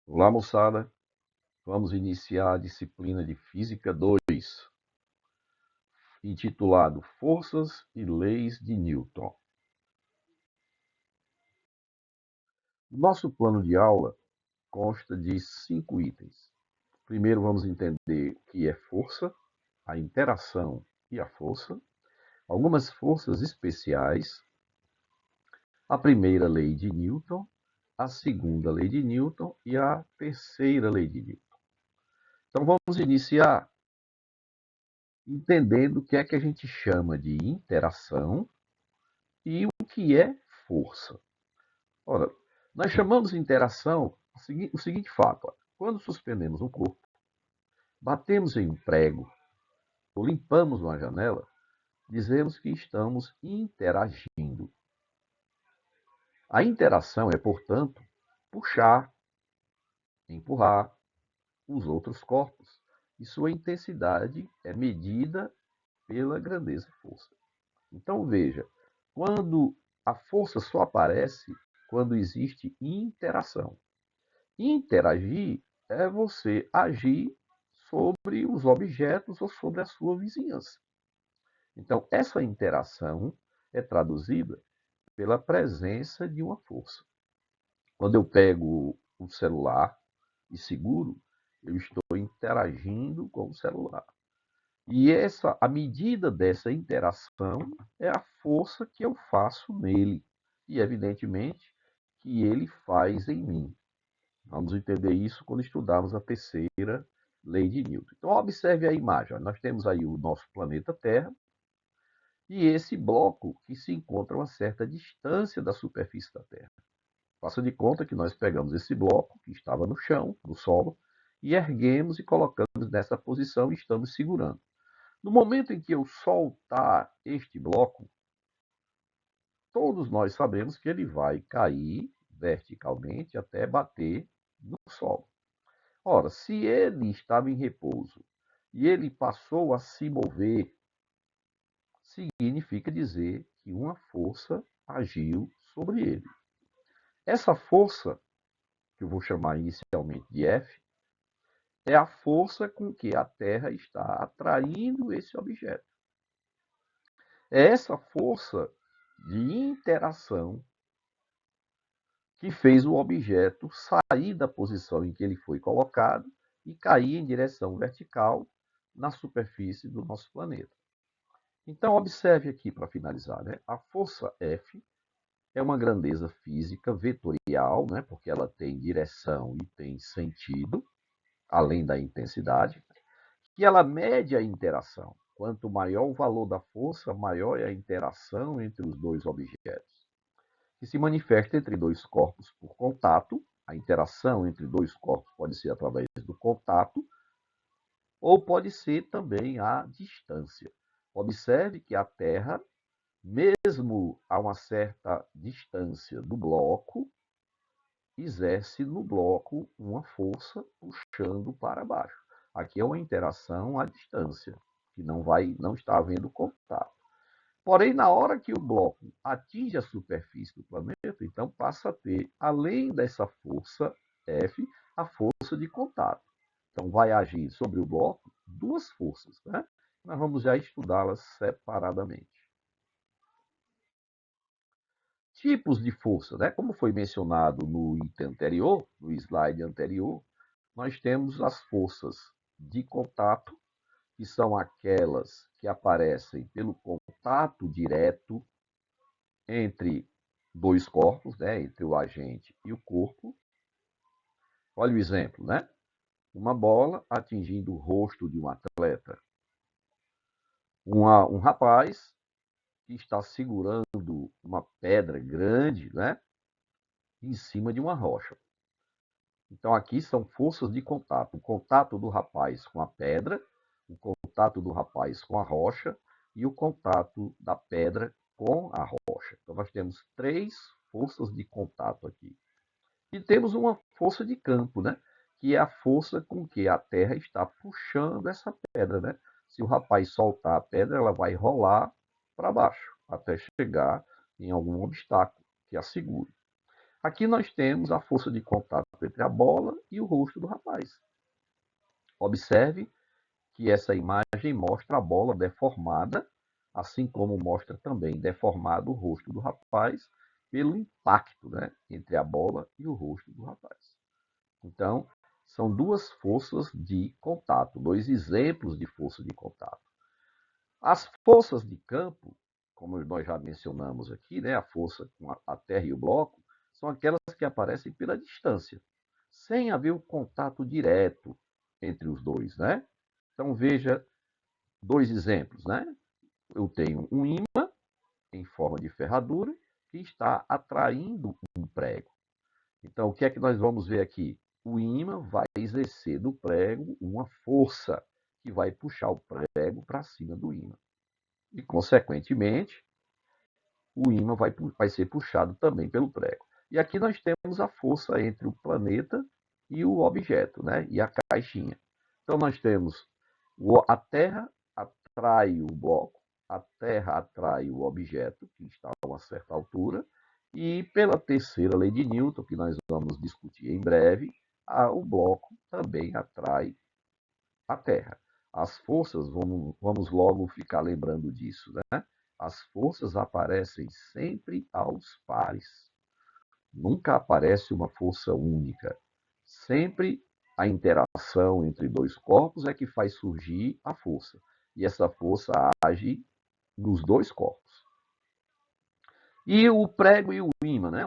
Olá, moçada. Vamos iniciar a disciplina de Física 2, intitulado Forças e Leis de Newton. O nosso plano de aula consta de 5 itens. Primeiro, vamos entender o que é força, a interação e a força, algumas forças especiais, a primeira lei de Newton, a segunda lei de Newton e a terceira lei de Newton. Então, vamos iniciar entendendo o que é que a gente chama de interação e o que é força. Ora, nós chamamos de interação o seguinte fato: ó, quando suspendemos um corpo, batemos em um prego ou limpamos uma janela, dizemos que estamos interagindo. A interação é, portanto, puxar, empurrar os outros corpos, e sua intensidade é medida pela grandeza e força. Então veja, quando a força só aparece quando existe interação. Interagir é você agir sobre os objetos ou sobre a sua vizinhança. Então, essa interação é traduzida pela presença de uma força. Quando eu pego o celular e seguro, eu estou interagindo com o celular. E a medida dessa interação é a força que eu faço nele. E, evidentemente, que ele faz em mim. Vamos entender isso quando estudarmos a terceira lei de Newton. Então, observe a imagem. Nós temos aí o nosso planeta Terra e esse bloco que se encontra a uma certa distância da superfície da Terra. Faça de conta que nós pegamos esse bloco que estava no chão, no solo, e erguemos e colocamos nessa posição e estamos segurando. No momento em que eu soltar este bloco, todos nós sabemos que ele vai cair verticalmente até bater no solo. Ora, se ele estava em repouso e ele passou a se mover, significa dizer que uma força agiu sobre ele. Essa força, que eu vou chamar inicialmente de F, é a força com que a Terra está atraindo esse objeto. É essa força de interação que fez o objeto sair da posição em que ele foi colocado e cair em direção vertical na superfície do nosso planeta. Então, observe aqui para finalizar, né? A força F é uma grandeza física vetorial, né? Porque ela tem direção e tem sentido, além da intensidade, que ela mede a interação. Quanto maior o valor da força, maior é a interação entre os dois objetos, que se manifesta entre dois corpos por contato. A interação entre dois corpos pode ser através do contato, ou pode ser também a distância. Observe que a Terra, mesmo a uma certa distância do bloco, exerce no bloco uma força puxando para baixo. Aqui é uma interação à distância, que não está havendo contato. Porém, na hora que o bloco atinge a superfície do planeta, então passa a ter, além dessa força F, a força de contato. Então, vai agir sobre o bloco duas forças, né? Nós vamos já estudá-las separadamente. Tipos de força, né? Como foi mencionado no item anterior, no slide anterior, nós temos as forças de contato, que são aquelas que aparecem pelo contato direto entre dois corpos, né? Entre o agente e o corpo. Olha o exemplo, né? Uma bola atingindo o rosto de um atleta. Um rapaz que está segurando uma pedra grande, né? Em cima de uma rocha. Então, aqui são forças de contato. O contato do rapaz com a pedra, o contato do rapaz com a rocha e o contato da pedra com a rocha. Então, nós temos três forças de contato aqui. E temos uma força de campo, né? Que é a força com que a Terra está puxando essa pedra, né? Se o rapaz soltar a pedra, ela vai rolar para baixo, até chegar em algum obstáculo que a segure. Aqui nós temos a força de contato entre a bola e o rosto do rapaz. Observe que essa imagem mostra a bola deformada, assim como mostra também deformado o rosto do rapaz pelo impacto, né, entre a bola e o rosto do rapaz. Então, são duas forças de contato, dois exemplos de força de contato. As forças de campo, como nós já mencionamos aqui, né, a força com a terra e o bloco, são aquelas que aparecem pela distância, sem haver o contato direto entre os dois, né? Então veja dois exemplos, né? Eu tenho um ímã em forma de ferradura que está atraindo um prego. Então o que é que nós vamos ver aqui? O ímã vai exercer do prego uma força que vai puxar o prego para cima do ímã. E, consequentemente, o ímã vai ser puxado também pelo prego. E aqui nós temos a força entre o planeta e o objeto, né? E a caixinha. Então nós temos a Terra atrai o bloco, a Terra atrai o objeto, que está a uma certa altura, e pela terceira lei de Newton, que nós vamos discutir em breve, o bloco também atrai a Terra. As forças, vamos logo ficar lembrando disso, né? As forças aparecem sempre aos pares. Nunca aparece uma força única. Sempre a interação entre dois corpos é que faz surgir a força. E essa força age nos dois corpos. E o prego e o ímã, né?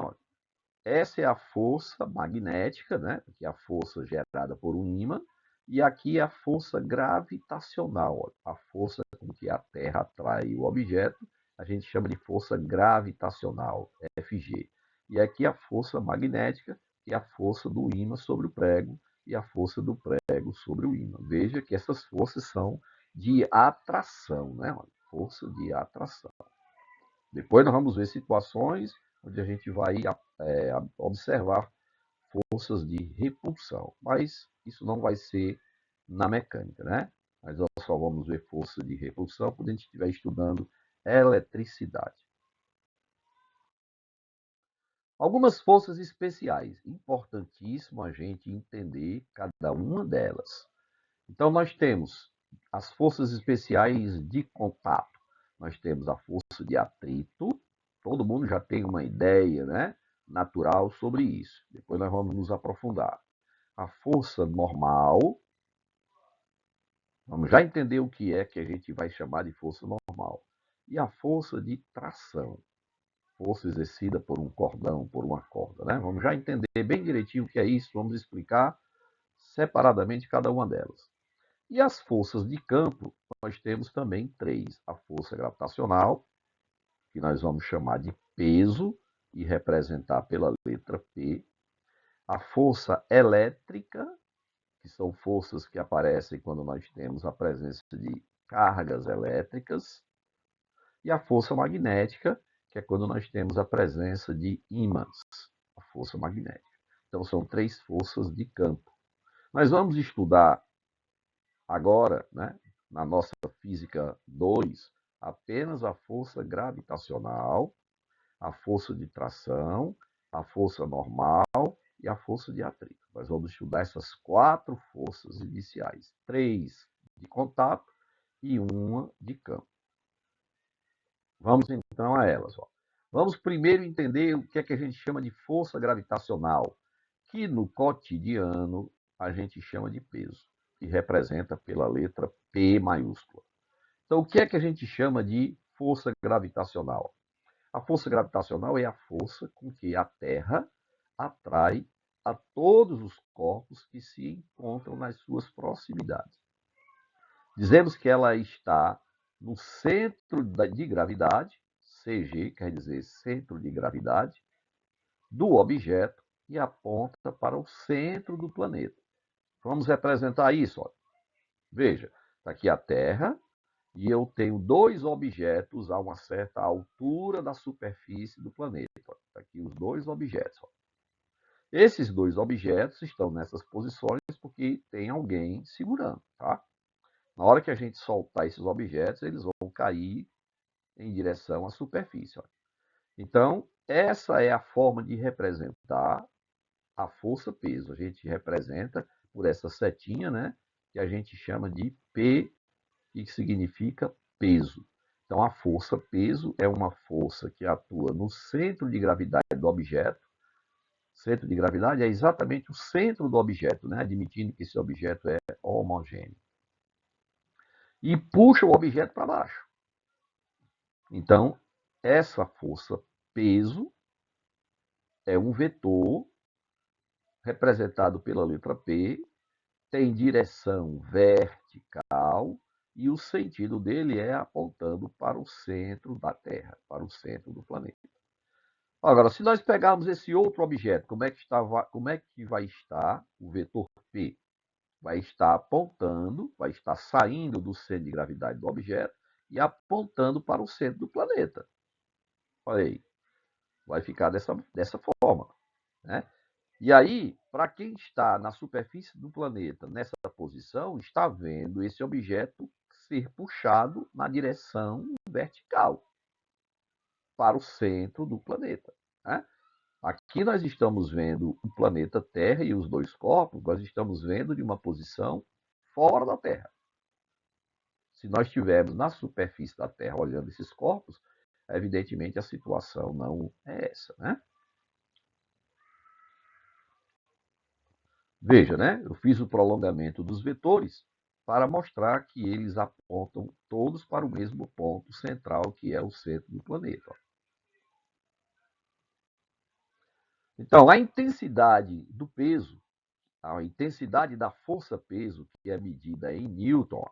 Essa é a força magnética, né? Que é a força gerada por um ímã. E aqui é a força gravitacional, a força com que a Terra atrai o objeto, a gente chama de força gravitacional, Fg. E aqui a força magnética, que é a força do ímã sobre o prego e a força do prego sobre o ímã. Veja que essas forças são de atração, né? Força de atração. Depois nós vamos ver situações onde a gente vai observar forças de repulsão, mas isso não vai ser na mecânica, né? Mas nós só vamos ver força de repulsão quando a gente estiver estudando eletricidade. Algumas forças especiais, importantíssimo a gente entender cada uma delas. Então nós temos as forças especiais de contato. Nós temos a força de atrito. Todo mundo já tem uma ideia, né, natural sobre isso. Depois nós vamos nos aprofundar. A força normal. Vamos já entender o que é que a gente vai chamar de força normal. E a força de tração. Força exercida por um cordão, por uma corda, né? Vamos já entender bem direitinho o que é isso. Vamos explicar separadamente cada uma delas. E as forças de campo, nós temos também três. A força gravitacional, que nós vamos chamar de peso e representar pela letra P. A força elétrica, que são forças que aparecem quando nós temos a presença de cargas elétricas. E a força magnética, que é quando nós temos a presença de ímãs, a força magnética. Então, são três forças de campo. Nós vamos estudar agora, né, na nossa Física 2, apenas a força gravitacional, a força de tração, a força normal e a força de atrito. Nós vamos estudar essas quatro forças iniciais, três de contato e uma de campo. Vamos então a elas. Vamos primeiro entender o que é que a gente chama de força gravitacional, que no cotidiano a gente chama de peso, que representa pela letra P maiúscula. Então, o que é que a gente chama de força gravitacional? A força gravitacional é a força com que a Terra atrai a todos os corpos que se encontram nas suas proximidades. Dizemos que ela está no centro de gravidade, CG quer dizer centro de gravidade, do objeto e aponta para o centro do planeta. Vamos representar isso. Olha. Veja, está aqui a Terra e eu tenho dois objetos a uma certa altura da superfície do planeta. Está aqui os dois objetos. Olha. Esses dois objetos estão nessas posições porque tem alguém segurando, tá? Na hora que a gente soltar esses objetos, eles vão cair em direção à superfície. Olha. Então, essa é a forma de representar a força-peso. A gente representa por essa setinha, né, que a gente chama de P, que significa peso. Então, a força-peso é uma força que atua no centro de gravidade do objeto. Centro de gravidade é exatamente o centro do objeto, né, admitindo que esse objeto é homogêneo. E puxa o objeto para baixo. Então, essa força-peso é um vetor representado pela letra P, tem direção vertical e o sentido dele é apontando para o centro da Terra, para o centro do planeta. Agora, se nós pegarmos esse outro objeto, como é que vai estar o vetor P? Vai estar apontando, vai estar saindo do centro de gravidade do objeto e apontando para o centro do planeta. Olha aí, vai ficar dessa forma, né? E aí, para quem está na superfície do planeta, nessa posição, está vendo esse objeto ser puxado na direção vertical, para o centro do planeta, né? Aqui nós estamos vendo o planeta Terra e os dois corpos, nós estamos vendo de uma posição fora da Terra. Se nós estivermos na superfície da Terra olhando esses corpos, evidentemente a situação não é essa, né? Veja, né? Eu fiz o prolongamento dos vetores para mostrar que eles apontam todos para o mesmo ponto central, que é o centro do planeta. Então, a intensidade do peso, a intensidade da força-peso, que é medida em Newton,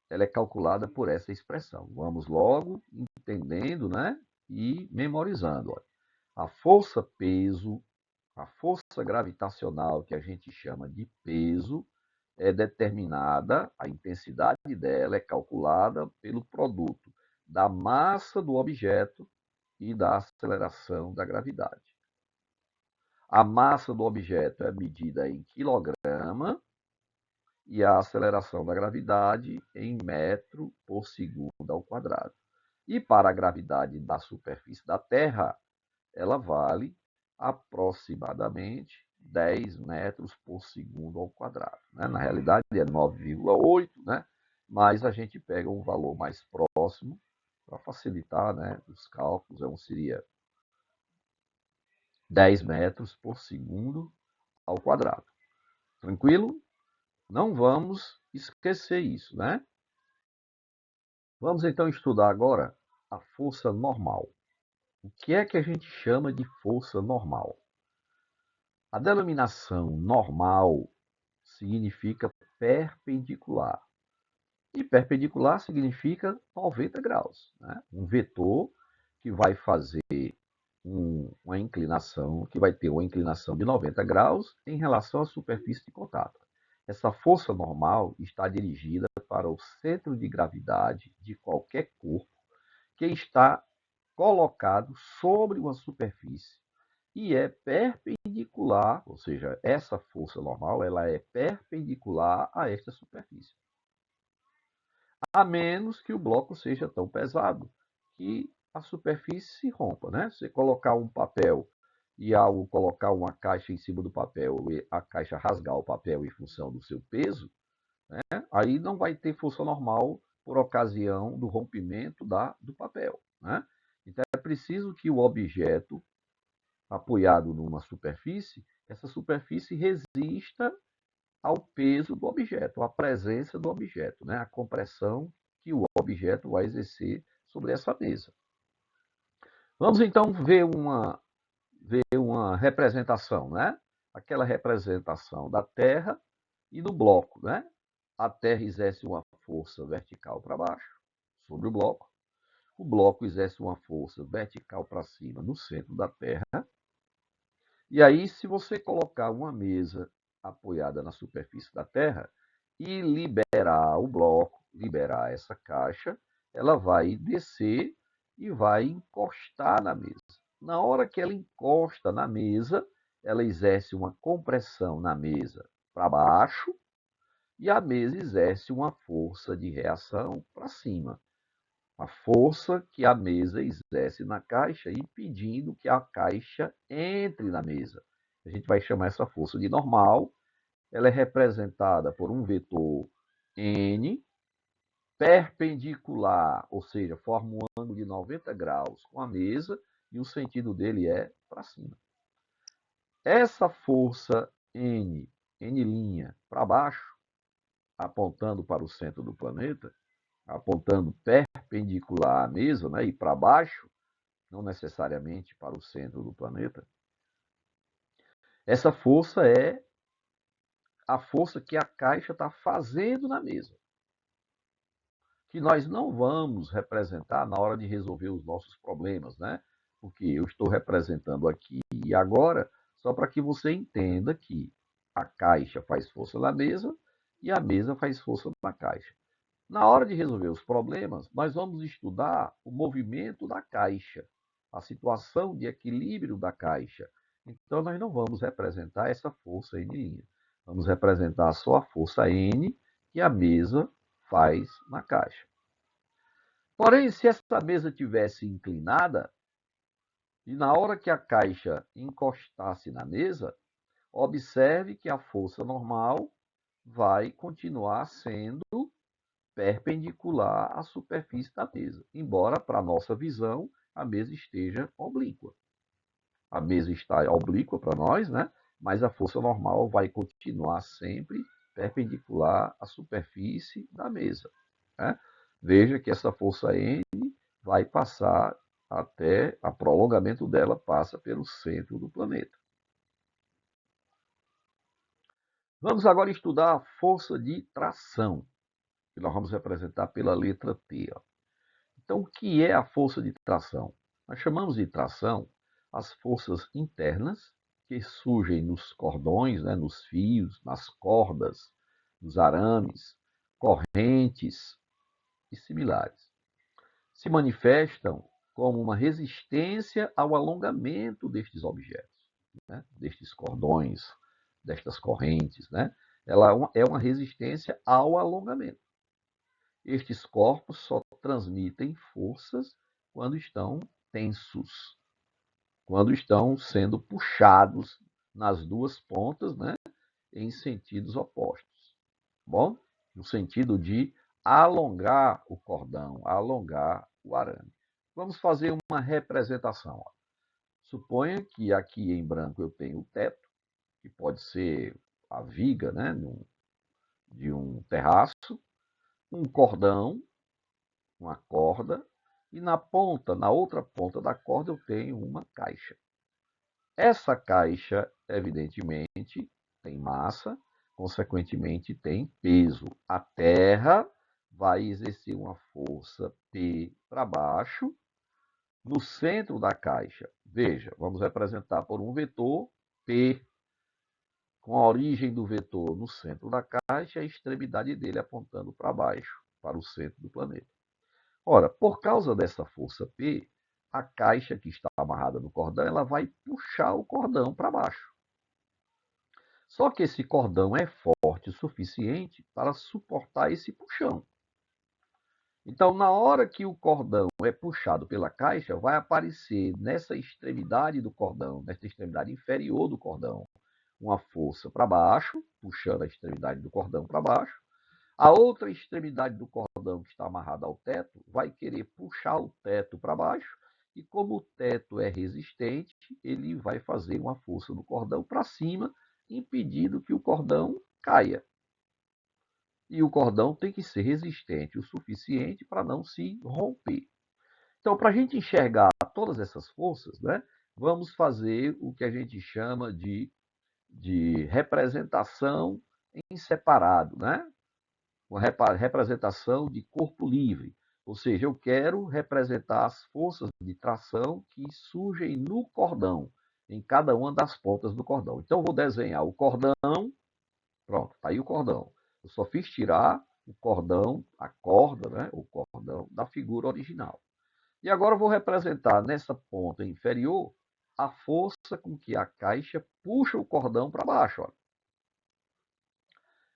ela é calculada por essa expressão. Vamos logo entendendo, né? E memorizando. Olha. A força-peso, a força gravitacional, que a gente chama de peso, é determinada, a intensidade dela é calculada pelo produto da massa do objeto e da aceleração da gravidade. A massa do objeto é medida em quilograma e a aceleração da gravidade em metro por segundo ao quadrado. E para a gravidade da superfície da Terra, ela vale aproximadamente 10 metros por segundo ao quadrado. Né? Na realidade é 9,8, né? Mas a gente pega um valor mais próximo para facilitar, né, os cálculos, seria 10 metros por segundo ao quadrado. Tranquilo? Não vamos esquecer isso, né? Vamos então estudar agora a força normal. O que é que a gente chama de força normal? A denominação normal significa perpendicular. E perpendicular significa 90 graus. Né? Um vetor que vai fazer uma inclinação, que vai ter uma inclinação de 90 graus em relação à superfície de contato. Essa força normal está dirigida para o centro de gravidade de qualquer corpo que está colocado sobre uma superfície e é perpendicular, ou seja, essa força normal ela é perpendicular a esta superfície. A menos que o bloco seja tão pesado que a superfície se rompa, né? Você colocar um papel e ao colocar uma caixa em cima do papel, a caixa rasgar o papel em função do seu peso, né? Aí não vai ter força normal por ocasião do rompimento do papel, né? Então é preciso que o objeto apoiado numa superfície, essa superfície resista ao peso do objeto, à presença do objeto, né? A compressão que o objeto vai exercer sobre essa mesa. Vamos então ver uma representação, né? Aquela representação da Terra e do bloco, né? A Terra exerce uma força vertical para baixo, sobre o bloco. O bloco exerce uma força vertical para cima no centro da Terra. E aí, se você colocar uma mesa apoiada na superfície da Terra e liberar o bloco, liberar essa caixa, ela vai descer e vai encostar na mesa. Na hora que ela encosta na mesa, ela exerce uma compressão na mesa para baixo e a mesa exerce uma força de reação para cima. A força que a mesa exerce na caixa, impedindo que a caixa entre na mesa. A gente vai chamar essa força de normal. Ela é representada por um vetor N, perpendicular, ou seja, forma um ângulo de 90 graus com a mesa, e o sentido dele é para cima. Essa força N, N' para baixo, apontando para o centro do planeta, apontando perpendicular à mesa, né, e para baixo, não necessariamente para o centro do planeta, essa força é a força que a caixa está fazendo na mesa, que nós não vamos representar na hora de resolver os nossos problemas, né? Porque eu estou representando aqui e agora só para que você entenda que a caixa faz força na mesa e a mesa faz força na caixa. Na hora de resolver os problemas, nós vamos estudar o movimento da caixa, a situação de equilíbrio da caixa. Então, nós não vamos representar essa força N'. Vamos representar só a força N que a mesa faz na caixa. Porém, se essa mesa tivesse inclinada, e na hora que a caixa encostasse na mesa, observe que a força normal vai continuar sendo perpendicular à superfície da mesa, embora para a nossa visão a mesa esteja oblíqua. A mesa está oblíqua para nós, né? Mas a força normal vai continuar sempre perpendicular à superfície da mesa. Né? Veja que essa força N vai passar até, o prolongamento dela passa pelo centro do planeta. Vamos agora estudar a força de tração, que nós vamos representar pela letra T. Ó. Então, o que é a força de tração? Nós chamamos de tração as forças internas que surgem nos cordões, né, nos fios, nas cordas, nos arames, correntes e similares. Se manifestam como uma resistência ao alongamento destes objetos, né, destes cordões, destas correntes. Né? Ela é uma resistência ao alongamento. Estes corpos só transmitem forças quando estão tensos, quando estão sendo puxados nas duas pontas, né, em sentidos opostos. Bom, no sentido de alongar o cordão, alongar o arame. Vamos fazer uma representação. Ó. Suponha que aqui em branco eu tenho o teto, que pode ser a viga, né, de um terraço, um cordão, uma corda, e na ponta, na outra ponta da corda, eu tenho uma caixa. Essa caixa, evidentemente, tem massa, consequentemente, tem peso. A Terra vai exercer uma força P para baixo no centro da caixa. Veja, vamos representar por um vetor P, com a origem do vetor no centro da caixa e a extremidade dele apontando para baixo, para o centro do planeta. Ora, por causa dessa força P, a caixa que está amarrada no cordão, ela vai puxar o cordão para baixo. Só que esse cordão é forte o suficiente para suportar esse puxão. Então, na hora que o cordão é puxado pela caixa, vai aparecer nessa extremidade do cordão, nessa extremidade inferior do cordão, uma força para baixo, puxando a extremidade do cordão para baixo. A outra extremidade do cordão que está amarrada ao teto vai querer puxar o teto para baixo, e como o teto é resistente, ele vai fazer uma força no cordão para cima, impedindo que o cordão caia. E o cordão tem que ser resistente o suficiente para não se romper. Então, para a gente enxergar todas essas forças, né, vamos fazer o que a gente chama de representação em separado, né? Uma representação de corpo livre. Ou seja, eu quero representar as forças de tração que surgem no cordão, em cada uma das pontas do cordão. Então, eu vou desenhar o cordão. Pronto, está aí o cordão. Eu só fiz tirar o cordão, a corda, né, o cordão da figura original. E agora eu vou representar nessa ponta inferior a força com que a caixa puxa o cordão para baixo. Olha.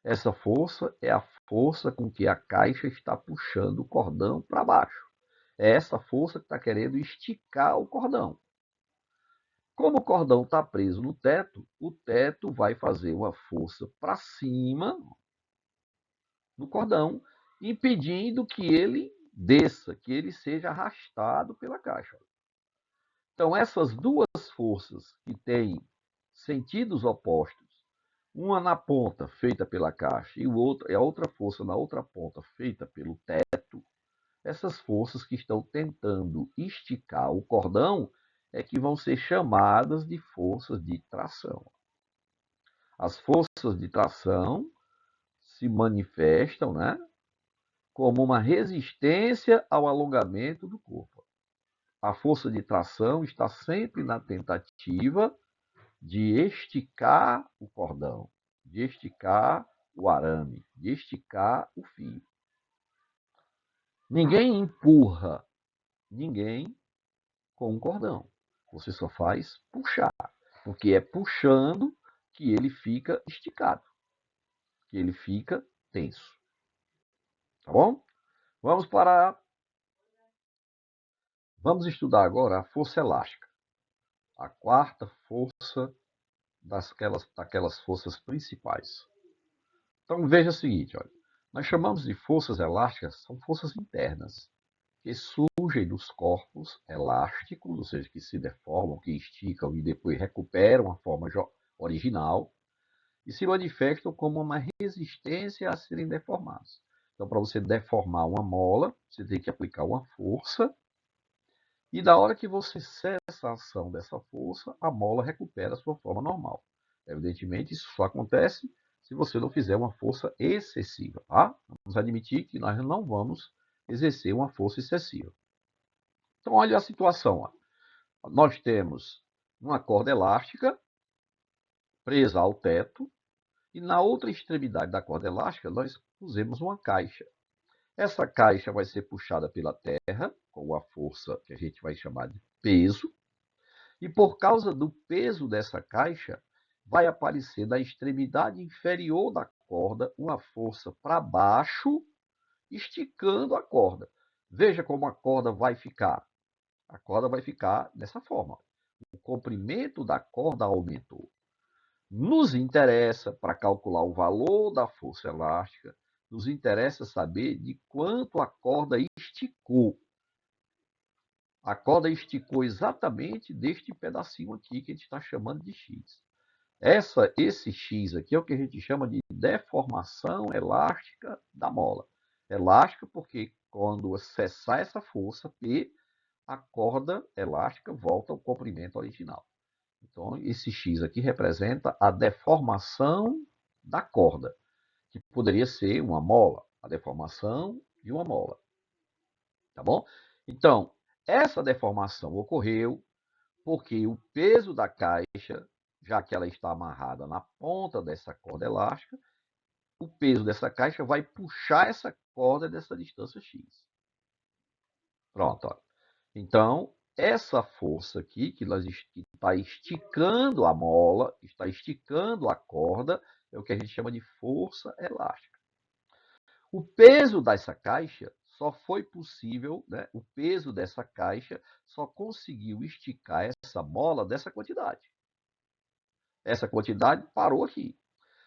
Essa força é a força com que a caixa está puxando o cordão para baixo. É essa força que está querendo esticar o cordão. Como o cordão está preso no teto, o teto vai fazer uma força para cima no cordão, impedindo que ele desça, que ele seja arrastado pela caixa. Então, essas duas forças que têm sentidos opostos, uma na ponta feita pela caixa e a outra força na outra ponta feita pelo teto, essas forças que estão tentando esticar o cordão é que vão ser chamadas de forças de tração. As forças de tração se manifestam, né, como uma resistência ao alongamento do corpo. A força de tração está sempre na tentativa de esticar o cordão, de esticar o arame, de esticar o fio. Ninguém empurra ninguém com um cordão. Você só faz puxar, porque é puxando que ele fica esticado, que ele fica tenso. Tá bom? Vamos estudar agora a força elástica, a quarta força daquelas forças principais. Então veja o seguinte, olha, nós chamamos de forças elásticas, são forças internas, que surgem dos corpos elásticos, ou seja, que se deformam, que esticam e depois recuperam a forma original, e se manifestam como uma resistência a serem deformados. Então, para você deformar uma mola, você tem que aplicar uma força, e da hora que você cessa a ação dessa força, a mola recupera a sua forma normal. Evidentemente, isso só acontece se você não fizer uma força excessiva, tá? Vamos admitir que nós não vamos exercer uma força excessiva. Então, olha a situação. Ó. Nós temos uma corda elástica presa ao teto e na outra extremidade da corda elástica nós pusemos uma caixa. Essa caixa vai ser puxada pela terra com a força que a gente vai chamar de peso e por causa do peso dessa caixa vai aparecer na extremidade inferior da corda uma força para baixo, esticando a corda. Veja como a corda vai ficar. A corda vai ficar dessa forma. O comprimento da corda aumentou. Nos interessa, para calcular o valor da força elástica, nos interessa saber de quanto a corda esticou. A corda esticou exatamente deste pedacinho aqui que a gente está chamando de X. Esse X aqui é o que a gente chama de deformação elástica da mola. Elástica porque quando cessar essa força P, a corda elástica volta ao comprimento original. Então, esse X aqui representa a deformação da corda, que poderia ser uma mola, a deformação de uma mola. Tá bom? Então, essa deformação ocorreu porque o peso da caixa, já que ela está amarrada na ponta dessa corda elástica, o peso dessa caixa vai puxar essa corda dessa distância X. Pronto. Ó. Então, essa força aqui, que está esticando a mola, está esticando a corda, é o que a gente chama de força elástica. O peso dessa caixa só foi possível, né? O peso dessa caixa só conseguiu esticar essa mola dessa quantidade. Essa quantidade parou aqui.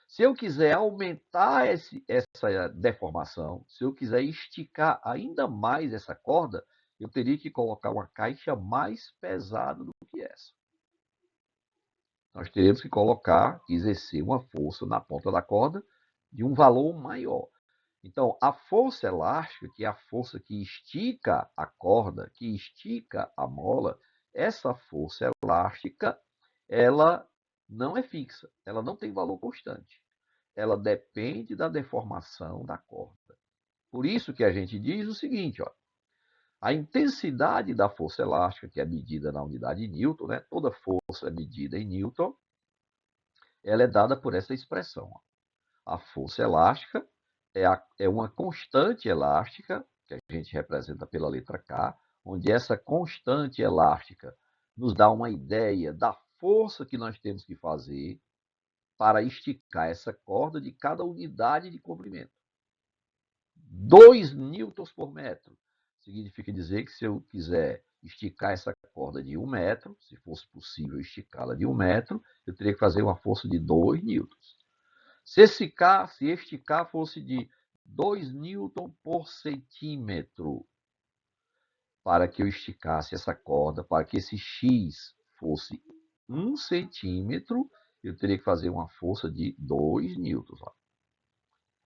Se eu quiser aumentar essa deformação, se eu quiser esticar ainda mais essa corda, eu teria que colocar uma caixa mais pesada do que essa. Nós teremos que exercer uma força na ponta da corda de um valor maior. Então, a força elástica, que é a força que estica a corda, que estica a mola, essa força elástica, ela não é fixa, ela não tem valor constante. Ela depende da deformação da corda. Por isso que a gente diz o seguinte, ó, a intensidade da força elástica, que é medida na unidade de Newton, né? Toda força é medida em Newton, ela é dada por essa expressão. Ó. A força elástica é uma constante elástica, que a gente representa pela letra K, onde essa constante elástica nos dá uma ideia da força que nós temos que fazer para esticar essa corda de cada unidade de comprimento. 2 newtons por metro. significa dizer que se eu quiser esticar essa corda de 1 metro, se fosse possível esticá-la de 1 metro, eu teria que fazer uma força de 2 newtons. Se esticar fosse de 2 newton por centímetro, para que eu esticasse essa corda, para que esse X fosse 1 centímetro, eu teria que fazer uma força de 2 newtons.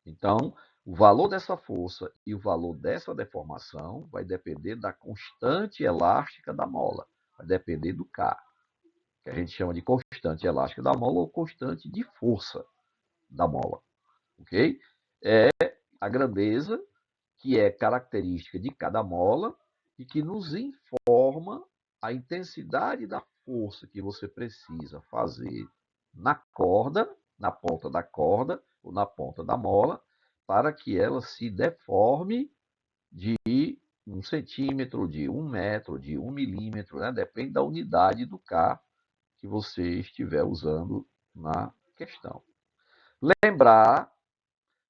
Então, o valor dessa força e o valor dessa deformação vai depender da constante elástica da mola. Vai depender do K, que a gente chama de constante elástica da mola ou constante de força da mola. Ok? É a grandeza que é característica de cada mola e que nos informa a intensidade da força que você precisa fazer na corda, na ponta da corda ou na ponta da mola, para que ela se deforme de 1 centímetro, de 1 metro, de 1 milímetro, né? Depende da unidade do K que você estiver usando na questão. Lembrar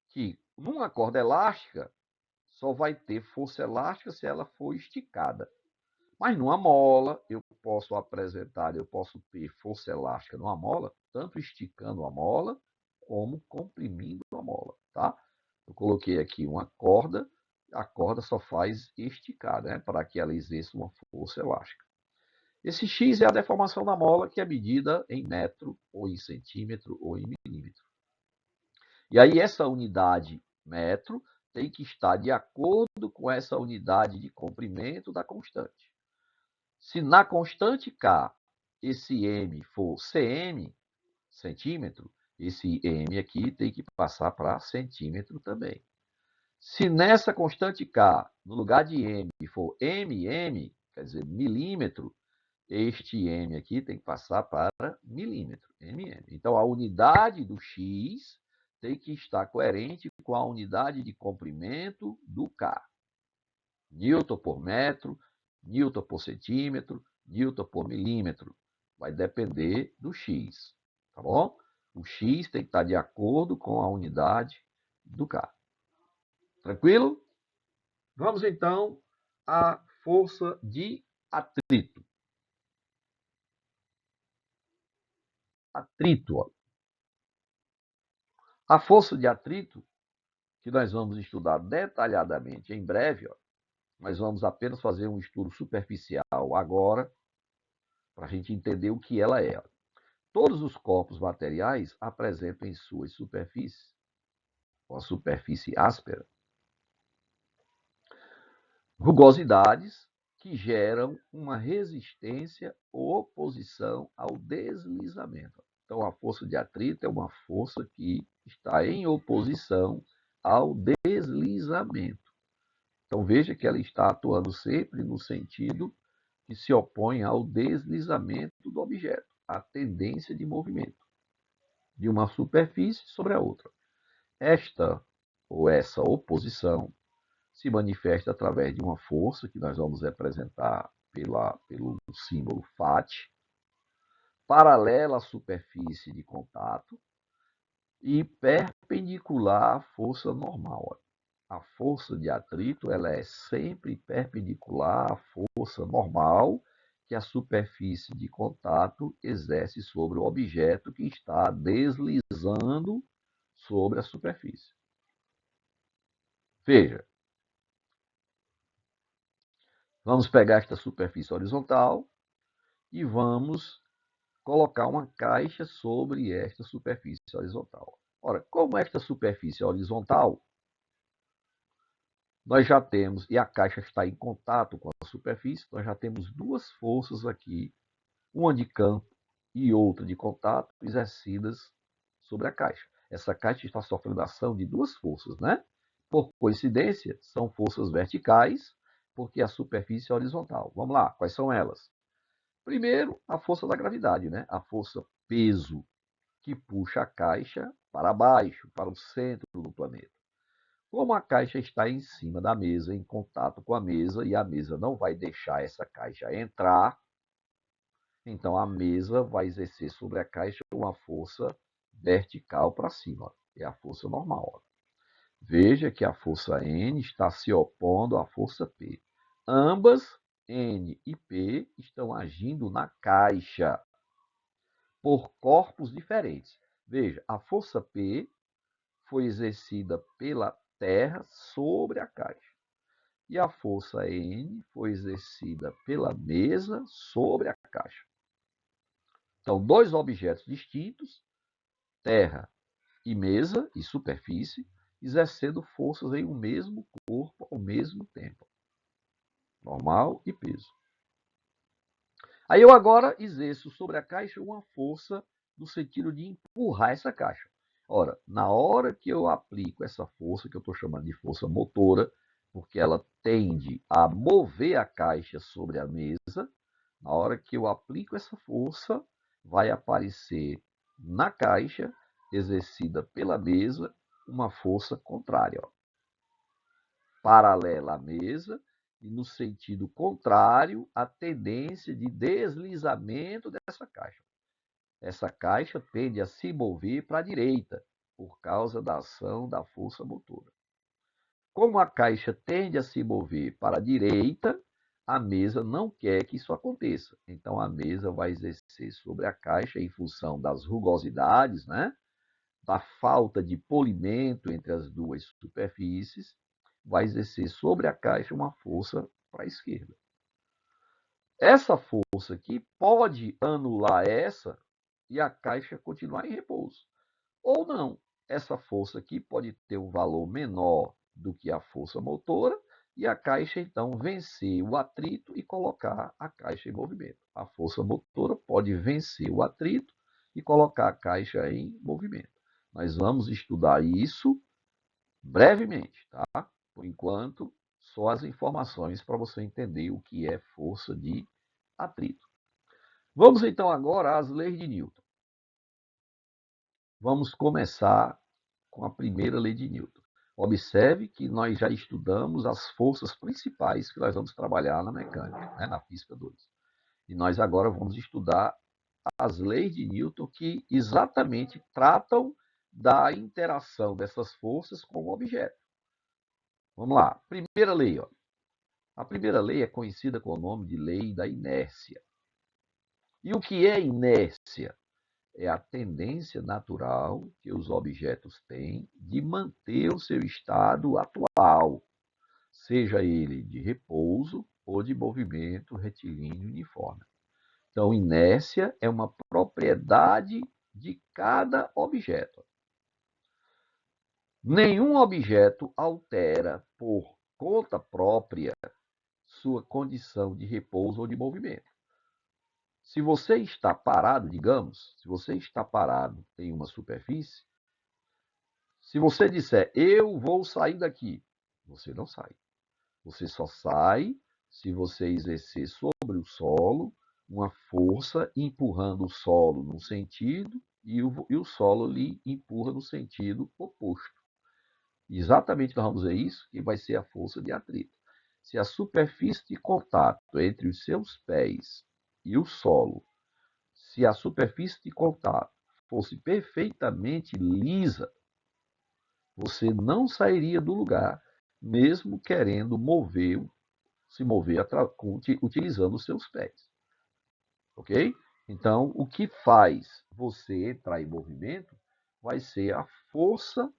que numa corda elástica, só vai ter força elástica se ela for esticada. Mas numa mola, eu posso ter força elástica numa mola, tanto esticando a mola, como comprimindo a mola, tá? Eu coloquei aqui uma corda, a corda só faz esticar, né, para que ela exerça uma força elástica. Esse X é a deformação da mola, que é medida em metro, ou em centímetro, ou em milímetro. E aí essa unidade metro tem que estar de acordo com essa unidade de comprimento da constante. Se na constante K esse M for cm, centímetro, esse M aqui tem que passar para centímetro também. Se nessa constante K, no lugar de M, for mm, quer dizer, milímetro, este M aqui tem que passar para milímetro, mm. Então, a unidade do X tem que estar coerente com a unidade de comprimento do K. Newton por metro, Newton por centímetro, Newton por milímetro. Vai depender do X, tá bom? O X tem que estar de acordo com a unidade do K. Tranquilo? Vamos então à força de atrito. Atrito. Ó. A força de atrito, que nós vamos estudar detalhadamente em breve, ó, nós vamos apenas fazer um estudo superficial agora, para a gente entender o que ela é. Todos os corpos materiais apresentam em suas superfícies, uma superfície áspera, rugosidades que geram uma resistência ou oposição ao deslizamento. Então, a força de atrito é uma força que está em oposição ao deslizamento. Então, veja que ela está atuando sempre no sentido que se opõe ao deslizamento do objeto, à tendência de movimento de uma superfície sobre a outra. Esta ou essa oposição se manifesta através de uma força que nós vamos representar pelo símbolo FAT, paralela à superfície de contato e perpendicular à força normal. A força de atrito ela é sempre perpendicular à força normal que a superfície de contato exerce sobre o objeto que está deslizando sobre a superfície. Veja, vamos pegar esta superfície horizontal e vamos colocar uma caixa sobre esta superfície horizontal. Ora, como esta superfície é horizontal, nós já temos, e a caixa está em contato com a superfície, nós já temos duas forças aqui, uma de campo e outra de contato, exercidas sobre a caixa. Essa caixa está sofrendo ação de duas forças, né? Por coincidência, são forças verticais, porque a superfície é horizontal. Vamos lá, quais são elas? Primeiro, a força da gravidade, né? A força peso, que puxa a caixa para baixo, para o centro do planeta. Como a caixa está em cima da mesa, em contato com a mesa, e a mesa não vai deixar essa caixa entrar, então a mesa vai exercer sobre a caixa uma força vertical para cima, é a força normal. Veja que a força N está se opondo à força P. Ambas, N e P, estão agindo na caixa por corpos diferentes. Veja, a força P foi exercida pela Terra sobre a caixa. E a força N foi exercida pela mesa sobre a caixa. Então, dois objetos distintos, Terra e mesa e superfície, exercendo forças em um mesmo corpo ao mesmo tempo. Normal e peso. Aí eu agora exerço sobre a caixa uma força no sentido de empurrar essa caixa. Ora, na hora que eu aplico essa força, que eu estou chamando de força motora, porque ela tende a mover a caixa sobre a mesa, na hora que eu aplico essa força, vai aparecer na caixa, exercida pela mesa, uma força contrária, ó, paralela à mesa, e no sentido contrário à tendência de deslizamento dessa caixa. Essa caixa tende a se mover para a direita, por causa da ação da força motora. Como a caixa tende a se mover para a direita, a mesa não quer que isso aconteça. Então, a mesa vai exercer sobre a caixa, em função das rugosidades, né? Da falta de polimento entre as duas superfícies, vai exercer sobre a caixa uma força para a esquerda. Essa força aqui pode anular essa e a caixa continuar em repouso. Ou não. Essa força aqui pode ter um valor menor do que a força motora e a caixa, então, vencer o atrito e colocar a caixa em movimento. A força motora pode vencer o atrito e colocar a caixa em movimento. Nós vamos estudar isso brevemente, tá? Por enquanto, só as informações para você entender o que é força de atrito. Vamos então agora às leis de Newton. Vamos começar com a primeira lei de Newton. Observe que nós já estudamos as forças principais que nós vamos trabalhar na mecânica, né, na física 2. E nós agora vamos estudar as leis de Newton que exatamente tratam da interação dessas forças com o objeto. Vamos lá. Primeira lei. Ó. A primeira lei é conhecida com o nome de lei da inércia. E o que é inércia? É a tendência natural que os objetos têm de manter o seu estado atual, seja ele de repouso ou de movimento retilíneo uniforme. Então, inércia é uma propriedade de cada objeto. Nenhum objeto altera por conta própria sua condição de repouso ou de movimento. Se você está parado, digamos, se você está parado em uma superfície, se você disser, eu vou sair daqui, você não sai. Você só sai se você exercer sobre o solo uma força empurrando o solo num sentido e o solo lhe empurra no sentido oposto. Exatamente nós vamos ver isso, que vai ser a força de atrito. Se a superfície de contato entre os seus pés e o solo, se a superfície de contato fosse perfeitamente lisa, você não sairia do lugar, mesmo querendo se mover utilizando os seus pés. Ok? Então, o que faz você entrar em movimento vai ser a força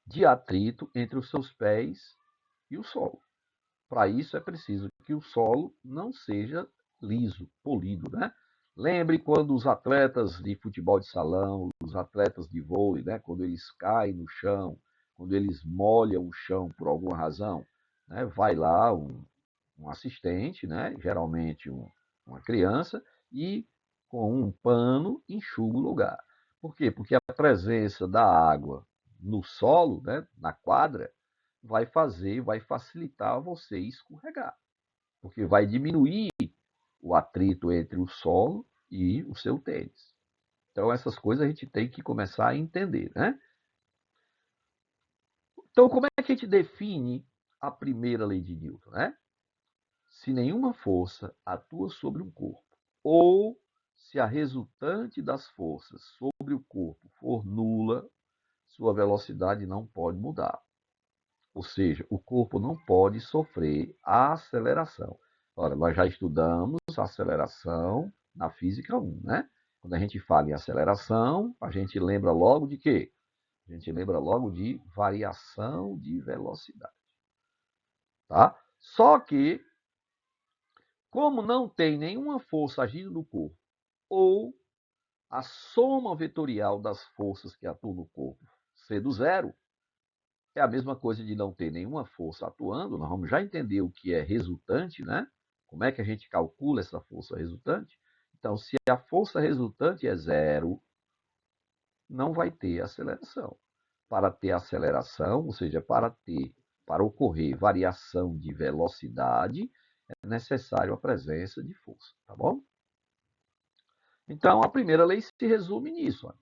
de atrito entre os seus pés e o solo. Para isso é preciso que o solo não seja liso, polido, né? Lembre quando os atletas de futebol de salão, os atletas de vôlei, né, quando eles caem no chão, quando eles molham o chão por alguma razão, né, vai lá um assistente, né, geralmente uma criança, e com um pano enxuga o lugar. Por quê? Porque a presença da água no solo, né, na quadra, vai facilitar você escorregar, porque vai diminuir o atrito entre o solo e o seu tênis. Então, essas coisas a gente tem que começar a entender, né? Então, como é que a gente define a primeira lei de Newton, né? Se nenhuma força atua sobre um corpo, ou se a resultante das forças sobre o corpo for nula, sua velocidade não pode mudar. Ou seja, o corpo não pode sofrer aceleração. Ora, nós já estudamos aceleração na física 1, né? Quando a gente fala em aceleração, a gente lembra logo de quê? A gente lembra logo de variação de velocidade, tá? Só que, como não tem nenhuma força agindo no corpo, ou a soma vetorial das forças que atuam no corpo ser do zero, é a mesma coisa de não ter nenhuma força atuando. Nós vamos já entender o que é resultante, né? Como é que a gente calcula essa força resultante? Então, se a força resultante é zero, não vai ter aceleração. Para ter aceleração, ou seja, para ocorrer variação de velocidade, é necessário a presença de força, tá bom? Então, a primeira lei se resume nisso. Ó.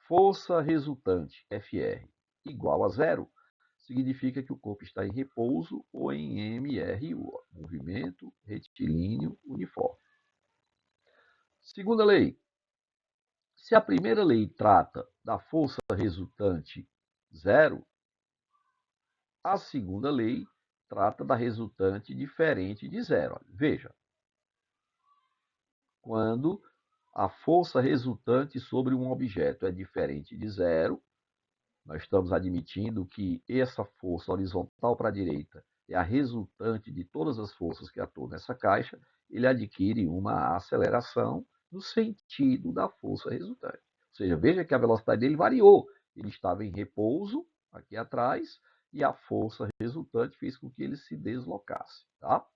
Força resultante, FR, igual a zero, significa que o corpo está em repouso ou em MRU, movimento retilíneo uniforme. Segunda lei. Se a primeira lei trata da força resultante zero, a segunda lei trata da resultante diferente de zero. Veja, quando a força resultante sobre um objeto é diferente de zero, nós estamos admitindo que essa força horizontal para a direita é a resultante de todas as forças que atuam nessa caixa, ele adquire uma aceleração no sentido da força resultante. Ou seja, veja que a velocidade dele variou. Ele estava em repouso aqui atrás e a força resultante fez com que ele se deslocasse. Tá?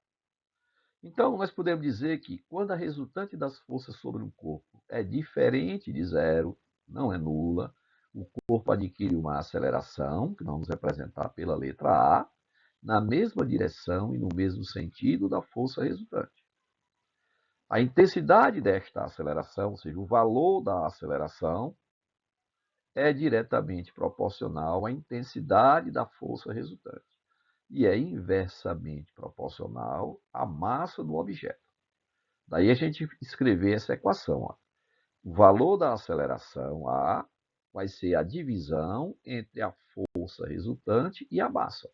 Então, nós podemos dizer que quando a resultante das forças sobre um corpo é diferente de zero, não é nula, o corpo adquire uma aceleração, que nós vamos representar pela letra A, na mesma direção e no mesmo sentido da força resultante. A intensidade desta aceleração, ou seja, o valor da aceleração, é diretamente proporcional à intensidade da força resultante e é inversamente proporcional à massa do objeto. Daí a gente escrever essa equação. Ó. O valor da aceleração A vai ser a divisão entre a força resultante e a massa.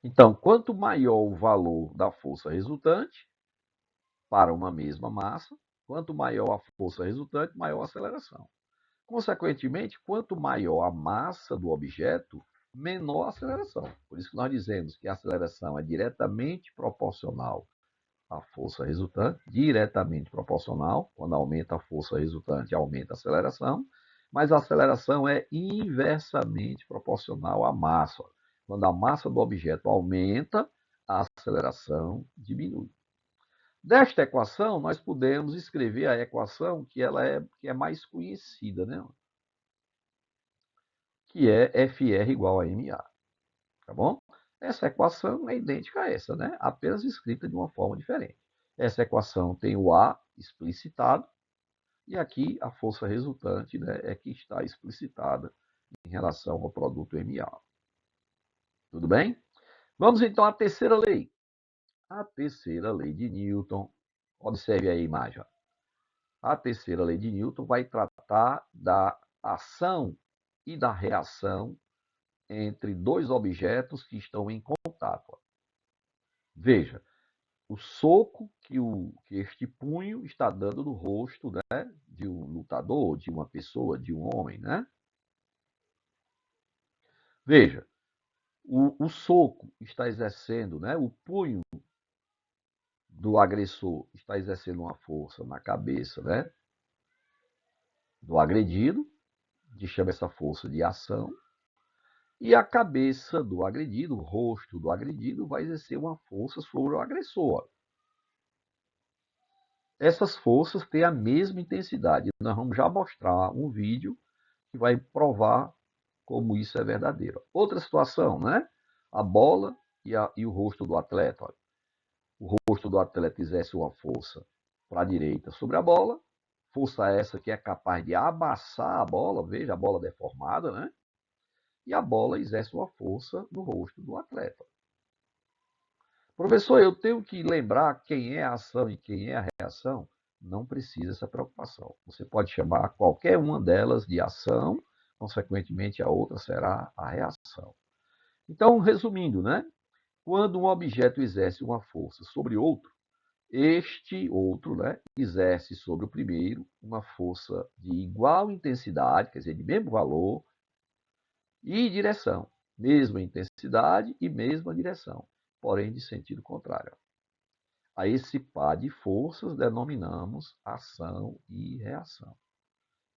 Então, quanto maior o valor da força resultante para uma mesma massa, quanto maior a força resultante, maior a aceleração. Consequentemente, quanto maior a massa do objeto, menor a aceleração. Por isso que nós dizemos que a aceleração é diretamente proporcional à força resultante, diretamente proporcional. Quando aumenta a força resultante, aumenta a aceleração, mas a aceleração é inversamente proporcional à massa. Quando a massa do objeto aumenta, a aceleração diminui. Desta equação, nós podemos escrever a equação que é mais conhecida, né? Que é FR igual a MA. Tá bom? Essa equação é idêntica a essa, né? Apenas escrita de uma forma diferente. Essa equação tem o A explicitado e aqui a força resultante, né, é que está explicitada em relação ao produto MA. Tudo bem? Vamos então à terceira lei. A terceira lei de Newton. Observe aí a imagem. A terceira lei de Newton vai tratar da ação e da reação entre dois objetos que estão em contato. Veja, o soco que este punho está dando no rosto, né, de um lutador, de uma pessoa, de um homem, né? Veja, o soco está exercendo, né, o punho do agressor está exercendo uma força na cabeça, né, do agredido, que chama essa força de ação, e a cabeça do agredido, o rosto do agredido, vai exercer uma força sobre o agressor. Essas forças têm a mesma intensidade. Nós vamos já mostrar um vídeo que vai provar como isso é verdadeiro. Outra situação, né? A bola e o rosto do atleta. Olha. O rosto do atleta exerce uma força para a direita sobre a bola, força essa que é capaz de amassar a bola, veja a bola deformada, né? E a bola exerce uma força no rosto do atleta. Professor, eu tenho que lembrar quem é a ação e quem é a reação? Não precisa essa preocupação. Você pode chamar qualquer uma delas de ação, consequentemente a outra será a reação. Então, resumindo, né? Quando um objeto exerce uma força sobre outro, este outro, né, exerce sobre o primeiro uma força de igual intensidade, quer dizer, de mesmo valor e direção. Mesma intensidade e mesma direção, porém de sentido contrário. A esse par de forças denominamos ação e reação.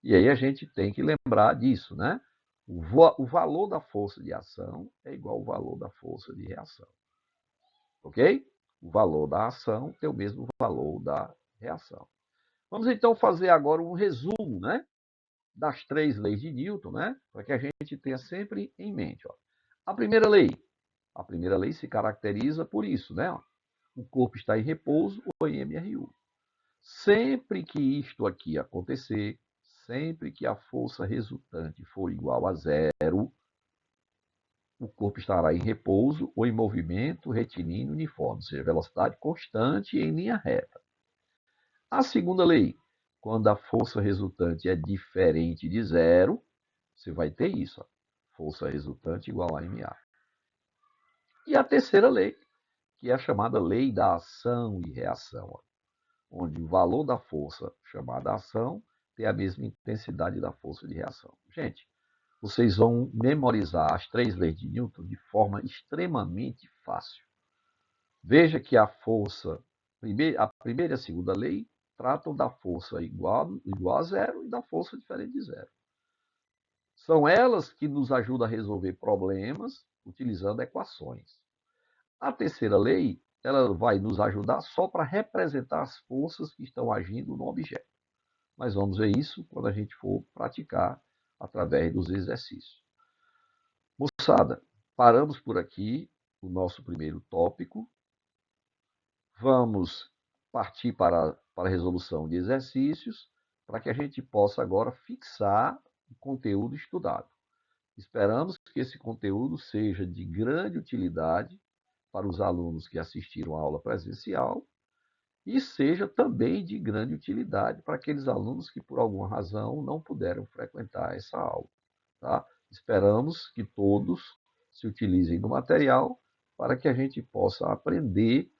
E aí a gente tem que lembrar disso, né? O valor da força de ação é igual ao valor da força de reação. Ok? O valor da ação tem o mesmo valor da reação. Vamos então fazer agora um resumo, né, das três leis de Newton, né, para que a gente tenha sempre em mente. Ó. A primeira lei se caracteriza por isso, né? Ó, o corpo está em repouso ou em MRU. Sempre que isto aqui acontecer, sempre que a força resultante for igual a zero, o corpo estará em repouso ou em movimento retilíneo uniforme, ou seja, velocidade constante em linha reta. A segunda lei, quando a força resultante é diferente de zero, você vai ter isso, ó, força resultante igual a MA. E a terceira lei, que é a chamada lei da ação e reação, ó, onde o valor da força chamada ação tem a mesma intensidade da força de reação. Gente, vocês vão memorizar as três leis de Newton de forma extremamente fácil. Veja que a força, a primeira e a segunda lei tratam da força igual a zero e da força diferente de zero. São elas que nos ajudam a resolver problemas utilizando equações. A terceira lei, ela vai nos ajudar só para representar as forças que estão agindo no objeto. Mas vamos ver isso quando a gente for praticar através dos exercícios. Moçada, paramos por aqui o nosso primeiro tópico. Vamos partir para a resolução de exercícios para que a gente possa agora fixar o conteúdo estudado. Esperamos que esse conteúdo seja de grande utilidade para os alunos que assistiram à aula presencial e seja também de grande utilidade para aqueles alunos que, por alguma razão, não puderam frequentar essa aula. Tá? Esperamos que todos se utilizem do material para que a gente possa aprender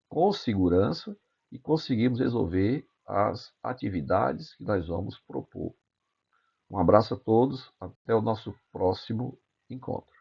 com segurança e conseguirmos resolver as atividades que nós vamos propor. Um abraço a todos, até o nosso próximo encontro.